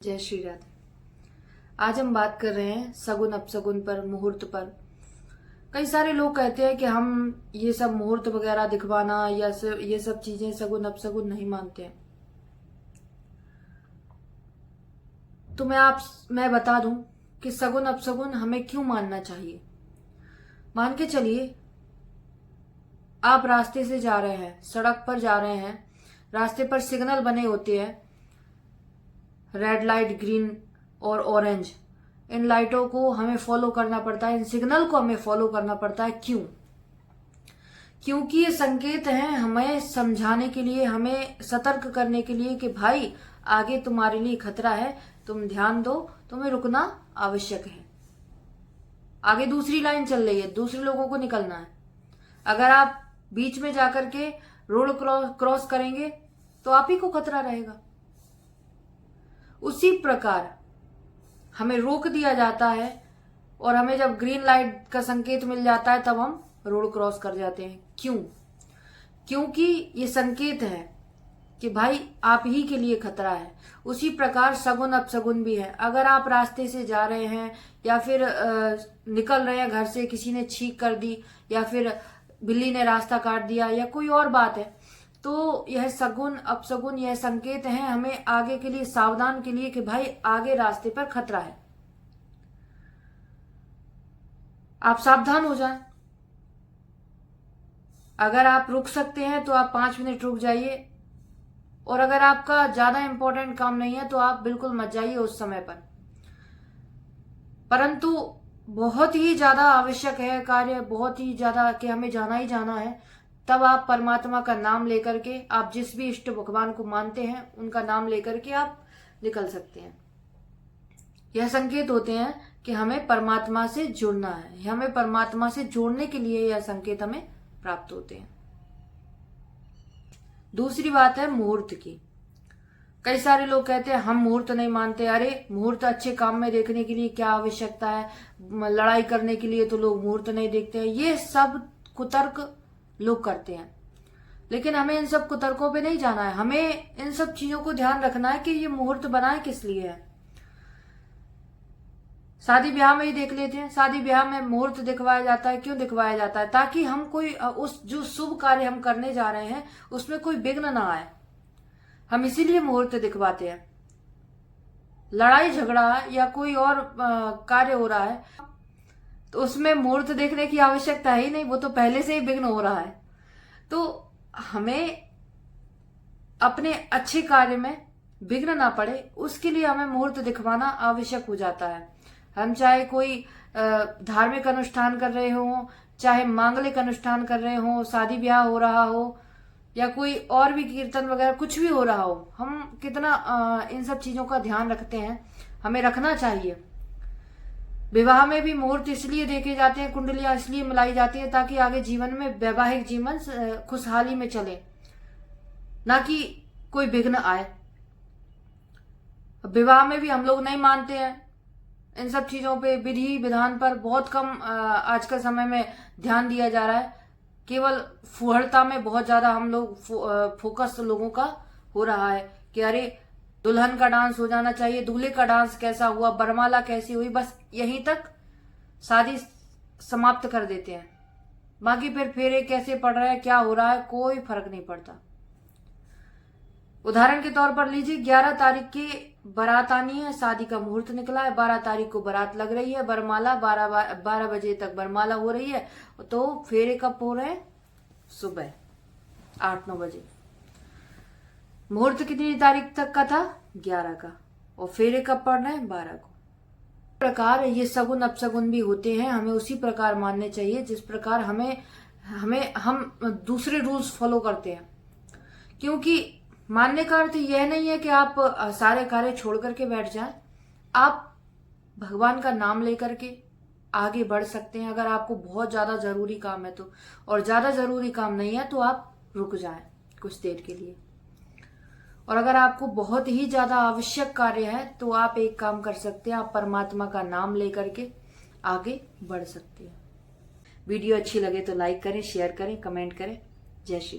जय श्री राधे। आज हम बात कर रहे हैं सगुन अपसगुन पर, मुहूर्त पर। कई सारे लोग कहते हैं कि हम ये सब मुहूर्त वगैरह दिखवाना या ये सब चीजें सगुन अपसगुन नहीं मानते हैं। तो मैं बता दूं कि सगुन अपसगुन हमें क्यों मानना चाहिए। मान के चलिए आप रास्ते से जा रहे हैं, सड़क पर जा रहे हैं, रास्ते पर सिग्नल बने होते हैं, रेड लाइट, ग्रीन और ऑरेंज। इन लाइटों को हमें फॉलो करना पड़ता है, इन सिग्नल को हमें फॉलो करना पड़ता है। क्यों? क्योंकि ये संकेत हैं हमें समझाने के लिए, हमें सतर्क करने के लिए कि भाई आगे तुम्हारे लिए खतरा है, तुम ध्यान दो, तुम्हें रुकना आवश्यक है। आगे दूसरी लाइन चल रही है, दूसरे लोगों को निकलना है। अगर आप बीच में जाकर के रोड क्रॉस करेंगे तो आप ही को खतरा रहेगा। उसी प्रकार हमें रोक दिया जाता है और हमें जब ग्रीन लाइट का संकेत मिल जाता है तब हम रोड क्रॉस कर जाते हैं। क्यों? क्योंकि ये संकेत है कि भाई आप ही के लिए खतरा है। उसी प्रकार सगुन अपसगुन भी है। अगर आप रास्ते से जा रहे हैं या फिर निकल रहे हैं घर से, किसी ने छींक कर दी या फिर बिल्ली ने रास्ता काट दिया या कोई और बात है, तो यह सगुन अपसगुन यह संकेत है हमें आगे के लिए, सावधान के लिए कि भाई आगे रास्ते पर खतरा है, आप सावधान हो जाएं। अगर आप रुक सकते हैं तो आप 5 मिनट रुक जाइए, और अगर आपका ज्यादा इंपॉर्टेंट काम नहीं है तो आप बिल्कुल मत जाइए उस समय पर। परंतु बहुत ही ज्यादा आवश्यक है कार्य, बहुत ही ज्यादा कि हमें जाना ही जाना है, तब आप परमात्मा का नाम लेकर के, आप जिस भी इष्ट भगवान को मानते हैं उनका नाम लेकर के आप निकल सकते हैं। यह संकेत होते हैं कि हमें परमात्मा से जुड़ना है, हमें परमात्मा से जोड़ने के लिए यह संकेत हमें प्राप्त होते हैं। दूसरी बात है मुहूर्त की। कई सारे लोग कहते हैं हम मुहूर्त नहीं मानते। अरे मुहूर्त अच्छे काम में देखने के लिए क्या आवश्यकता है, लड़ाई करने के लिए तो लोग मुहूर्त नहीं देखते हैं। ये सब कुतर्क लोग करते हैं, लेकिन हमें इन सब कुतर्कों पे नहीं जाना है। हमें इन सब चीजों को ध्यान रखना है कि ये मुहूर्त बनाए किस लिए है। शादी ब्याह में ही देख लेते हैं, शादी ब्याह में मुहूर्त दिखवाया जाता है। क्यों दिखवाया जाता है? ताकि हम कोई उस जो शुभ कार्य हम करने जा रहे हैं उसमें कोई विघ्न ना आए, हम इसीलिए मुहूर्त दिखवाते हैं। लड़ाई झगड़ा या कोई और कार्य हो रहा है तो उसमें मुहूर्त देखने की आवश्यकता ही नहीं, वो तो पहले से ही विघ्न हो रहा है। तो हमें अपने अच्छे कार्य में विघ्न ना पड़े उसके लिए हमें मुहूर्त दिखवाना आवश्यक हो जाता है। हम चाहे कोई धार्मिक अनुष्ठान कर रहे हो, चाहे मांगलिक अनुष्ठान कर रहे हो, शादी ब्याह हो रहा हो या कोई और भी कीर्तन वगैरह कुछ भी हो रहा हो, हम कितना इन सब चीजों का ध्यान रखते हैं, हमें रखना चाहिए। विवाह में भी मुहूर्त इसलिए देखे जाते हैं, कुंडलियां इसलिए मिलाई जाती है ताकि आगे जीवन में, वैवाहिक जीवन खुशहाली में चले, ना कि कोई विघ्न आए। विवाह में भी हम लोग नहीं मानते हैं इन सब चीजों पे, विधि विधान पर बहुत कम आज के समय में ध्यान दिया जा रहा है। केवल फुहड़ता में बहुत ज्यादा हम लोग फोकस लोगों का हो रहा है कि अरे दुल्हन का डांस हो जाना चाहिए, दूल्हे का डांस कैसा हुआ, बरमाला कैसी हुई, बस यहीं तक शादी समाप्त कर देते हैं। बाकी फिर फेरे कैसे पड़ रहे हैं, क्या हो रहा है, कोई फर्क नहीं पड़ता। उदाहरण के तौर पर लीजिए, 11 तारीख की बारात आनी है, शादी का मुहूर्त निकला है, 12 तारीख को बारात लग रही है, बरमाला 12 बजे तक बरमाला हो रही है, तो फेरे कब हो रहे हैं? सुबह 8-9 बजे। मुहूर्त कितनी तारीख तक का था? 11 का। और फेरे कब पड़ रहे हैं? 12 को। प्रकार ये सगुन अपसगुन भी होते हैं, हमें उसी प्रकार मानने चाहिए जिस प्रकार हम दूसरे रूल्स फॉलो करते हैं। क्योंकि मानने का अर्थ यह नहीं है कि आप सारे कार्य छोड़ करके बैठ जाएं। आप भगवान का नाम लेकर के आगे बढ़ सकते हैं अगर आपको बहुत ज्यादा जरूरी काम है तो, और ज्यादा जरूरी काम नहीं है तो आप रुक जाएं कुछ देर के लिए। और अगर आपको बहुत ही ज्यादा आवश्यक कार्य है तो आप एक काम कर सकते हैं, आप परमात्मा का नाम लेकर के आगे बढ़ सकते हैं। वीडियो अच्छी लगे तो लाइक करें, शेयर करें, कमेंट करें। जय श्री राम।